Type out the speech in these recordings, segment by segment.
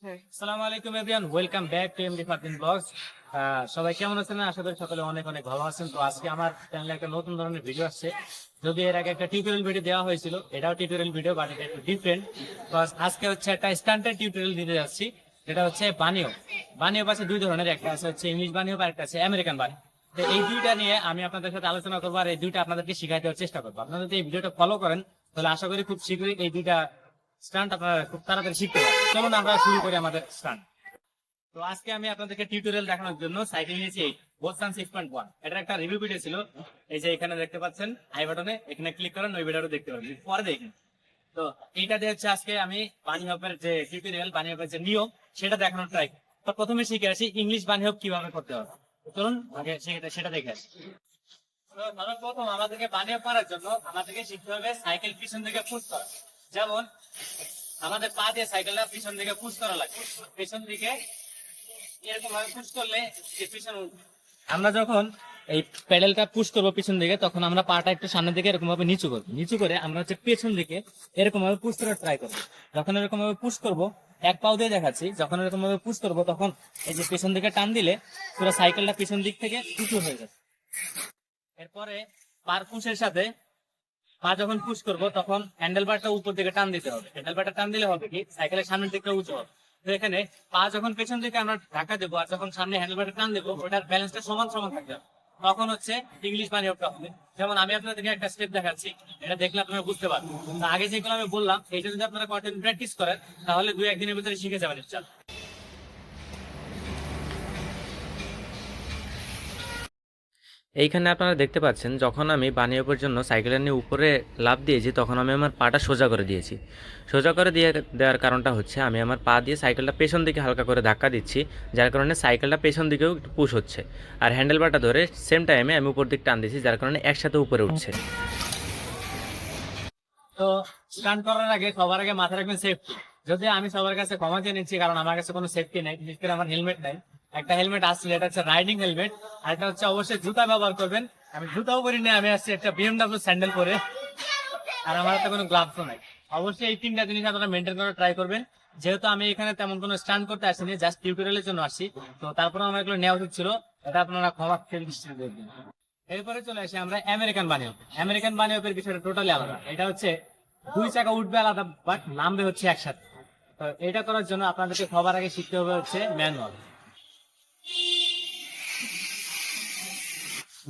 আসসালামু আলাইকুম everyone, welcome back to MD Fardin blogs. সবাই কেমন আছেন? আশা করি সকলে অনেক অনেক ভালো আছেন। তো আজকে আমার চ্যানেলে একটা নতুন ধরনের ভিডিও আসছে। যদি এর আগে একটা টিউটোরিয়াল ভিডিও দেওয়া হয়েছিল, এটাও টিউটোরিয়াল ভিডিও, বাট এটা একটু ডিফারেন্ট। তো আজকে হচ্ছে একটা স্ট্যান্ডার্ড টিউটোরিয়াল দিতে যাচ্ছি, যেটা হচ্ছে বানিও। বানিও আছে দুই ধরনের, একটা আছে হচ্ছে ইংলিশ বানিও, আর একটা আছে আমেরিকান বানিও। তো এই দুইটা নিয়ে আমি আপনাদের সাথে আলোচনা করবো, আর এই দুইটা আপনাদেরকে শিখাই দেওয়ার চেষ্টা করবো। আপনারা যদি এই ভিডিওটা ফলো করেন তাহলে আশা করি খুব শীঘ্রই এই দুইটা স্টান্ট আপনারা খুব তাড়াতাড়ি শিখতে পারবেন। চলুন আমরা শুরু করি আমাদের স্টান্ট। তো আজকে আমি আপনাদেরকে টিউটোরিয়াল দেখানোর জন্য সাইকেল নিয়েছি বোসান 6.1। এটার একটা রিভিউ ভিডিও ছিল, এই যে এখানে দেখতে পাচ্ছেন আই বাটনে, এখানে ক্লিক করেন, ওই ভিডিওটা দেখতে পারবেন, পরে দেখেন। তো এইটা দিয়ে হচ্ছে আজকে আমি বানি হপের যে টিউটোরিয়াল, বানি হপের যে নিয়ম, সেটা দেখানোর ট্রাই। তো প্রথমে শিখে আসি ইংলিশ বানি হপ কিভাবে করতে হবে। তো চলুন আগে সেটা দেখে আসি। তো সর্বপ্রথম আমাদেরকে বানি হপ করার জন্য আমাদেরকে শিখতে হবে সাইকেল পিছন থেকে পুশ করা। যেমন আমাদের পা দিয়ে সাইকেলটা পিছন দিকে পুশ করা লাগে, পিছন দিকে এরকম ভাবে পুশ করলে পিছন। আমরা যখন এই প্যাডেলটা পুশ করবো পিছন দিকে, তখন আমরা পাটা একটু সামনের দিকে এরকম ভাবে নিচু করবো, নিচু করে আমরা হচ্ছে পেছন দিকে এরকম ভাবে পুশ করার ট্রাই করবো। যখন এরকম ভাবে পুশ করবো, এক পাও দিয়ে দেখাচ্ছি, যখন এরকম ভাবে পুশ করবো তখন এই যে পেছন দিকে টান দিলে পুরো সাইকেলটা পিছন দিক থেকে উঁচু হয়ে যাবে। এরপরে পার পুশের সাথে পা যখন পুশ করবো তখন হ্যান্ডেল বারটা উপর দিকে টান দিতে হবে। হ্যান্ডেল বারটা টান দিলে হবে কি, সাইকেলের সামনের দিকটা উঁচু হবে। তো এখানে পা যখন পেছন দিকে আমরা ধাক্কা দেবো আর যখন সামনে হ্যান্ডেল বারটা টান দেবো, ওটার ব্যালেন্সটা সমান সমান থাকবে, তখন হচ্ছে ইংলিশ বানি হপটা হবে। যেমন আমি আপনাদেরকে একটা স্টেপ দেখাচ্ছি, এটা দেখলে আপনারা বুঝতে পারবেন। আগে যেগুলো আমি বললাম, এটা যদি আপনারা কন্টিনিউ প্র্যাকটিস করেন তাহলে 2-1 দিনের ভিতরে শিখে যাবেন ইনশাআল্লাহ। এইখানে আপনারা দেখতে পাচ্ছেন, যখন আমি বানিয়ে জন্য সাইকেলের নিয়ে উপরে লাফ দিয়েছি, তখন আমি আমার পাটা সোজা করে দিয়েছি। সোজা করে দেওয়ার কারণটা হচ্ছে আমি আমার পা দিয়ে সাইকেলটা পেছন দিকে হালকা করে ধাক্কা দিচ্ছি, যার কারণে সাইকেলটা পেছন দিকেও একটু পুশ হচ্ছে, আর হ্যান্ডেল বারটা ধরে সেম টাইমে আমি উপর দিক টান দিচ্ছি, যার কারণে একসাথে উপরে উঠছে। তো স্টান্ট করার আগে সবার আগে মাথায় রাখবেন সেফটি। যদি আমি সবার কাছে ক্ষমা চেয়ে নিচ্ছি, কারণ আমার কাছে কোনো সেফটি নেই, বিশেষ করে আমার হেলমেট নাই। একটা হেলমেট আসছিল, এটা হচ্ছে রাইডিং হেলমেট, আর এটা হচ্ছে অবশ্যই জুতা ব্যবহার করবেন। আমি জুতাও পরি না, আমি আসছি একটা বিএমডব্লিউ স্যান্ডেল পরে, আর আমার হাতে কোনো গ্লাভসও নাই। অবশ্যই এই তিনটা জিনিস আপনারা মেনটেন করার ট্রাই করবেন। যেহেতু আমি এখানে তেমন কোনো স্টান্ট করতে আসিনি, জাস্ট টিউটোরিয়ালের জন্য আসছি, তো তারপরে আমার এগুলো নেওয়া উচিত ছিল, এটা আপনারা ক্ষমা দৃষ্টিতে দেখবেন। এরপরে চলে আসি আমরা আমেরিকান বানিও। আমেরিকান বানিওপের বিষয়টা টোটালি আলাদা। এটা হচ্ছে দুই চাকা উঠবে আলাদা, বাট নামবে হচ্ছে একসাথে। তো এটা করার জন্য আপনাদেরকে সবার আগে শিখতে হবে হচ্ছে ম্যানুয়াল।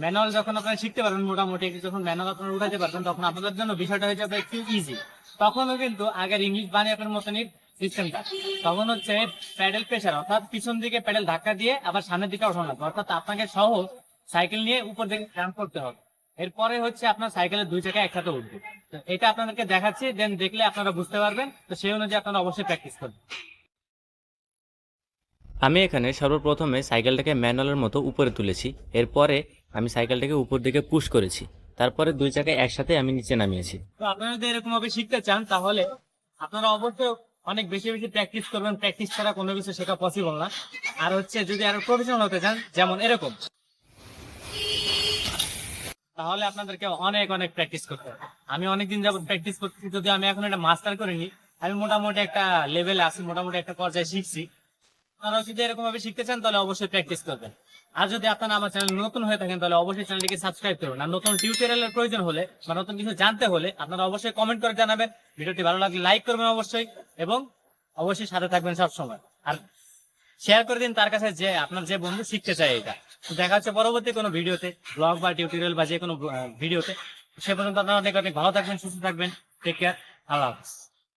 ম্যানুয়াল যখন আপনারা শিখতে পারবেন মোটামুটি, যখন ম্যানুয়াল আপনারা উঠাতে পারবেন, তখন আপনাদের জন্য বিষয়টা হয়ে যাবে একটু ইজি। তখনও কিন্তু আগের ইংলিশ বানিওপের মতনই সিস্টেমটা। তখন হচ্ছে প্যাডেল প্রেসার, অর্থাৎ পিছন দিকে প্যাডেল ধাক্কা দিয়ে আবার সামনের দিকে ওঠানো লাগবে, অর্থাৎ আপনাকে সহ সাইকেল নিয়ে উপর দিকে জাম্প করতে হবে। এরপরে হচ্ছে আপনার সাইকেলের দুই চাকা একসাথে উঠবে। তো এটা আপনাদেরকে দেখাচ্ছি, দেন দেখলে আপনারা বুঝতে পারবেন। তো সেই অনুযায়ী আপনারা অবশ্যই প্র্যাকটিস করবেন। আমি এখানে সর্বপ্রথমে সাইকেলটাকে ম্যানুয়ালের মতো উপরে তুলেছি, এরপরে আমি সাইকেলটাকে উপর দিকে পুশ করেছি, তারপরে দুই চাকায় একসাথে আমি নিচে নামিয়েছি। তো আপনারা যদি এরকম ভাবে শিখতে চান তাহলে আপনারা অবশ্যই অনেক বেশি বেশি প্র্যাকটিস করবেন। প্র্যাকটিস ছাড়া কোনো কিছু শেখা পসিবল না। আর হচ্ছে যদি আরো প্রফেশনাল হতে চান, যেমন এরকম, তাহলে আপনাদেরকে অনেক অনেক প্র্যাকটিস করতে হবে। আমি অনেকদিন যাবত প্র্যাকটিস করতেছি, যদি আমি এখন এটা মাস্টার করিনি, আমি মোটামুটি একটা লেভেলে আছি, মোটামুটি একটা পর্যায়ে শিখছি। আপনারা যদি এরকম ভাবে শিখতে চান তাহলে অবশ্যই প্র্যাকটিস করবেন। আর যদি আপনারা আমার চ্যানেল নতুন হয়ে থাকেন তাহলে অবশ্যই চ্যানেলটিকে সাবস্ক্রাইব করবেন। আর নতুন টিউটোরিয়ালের প্রয়োজন হলে বা নতুন কিছু জানতে হলে আপনারা অবশ্যই কমেন্ট করে জানাবেন। ভিডিওটি ভালো লাগলে লাইক করবেন অবশ্যই, এবং অবশ্যই সাথে থাকবেন সব সময়। আর শেয়ার করে দিন তার কাছে যে আপনার যে বন্ধু শিখতে চায় এটা। তো দেখা হচ্ছে পরবর্তী কোনো ভিডিওতে, ব্লগ বা টিউটোরিয়াল বা যে কোনো ভিডিওতে। সে পর্যন্ত আপনারা অনেক অনেক ভালো থাকবেন, সুস্থ থাকবেন। টেক কেয়ার, আল্লাহ হাফেজ।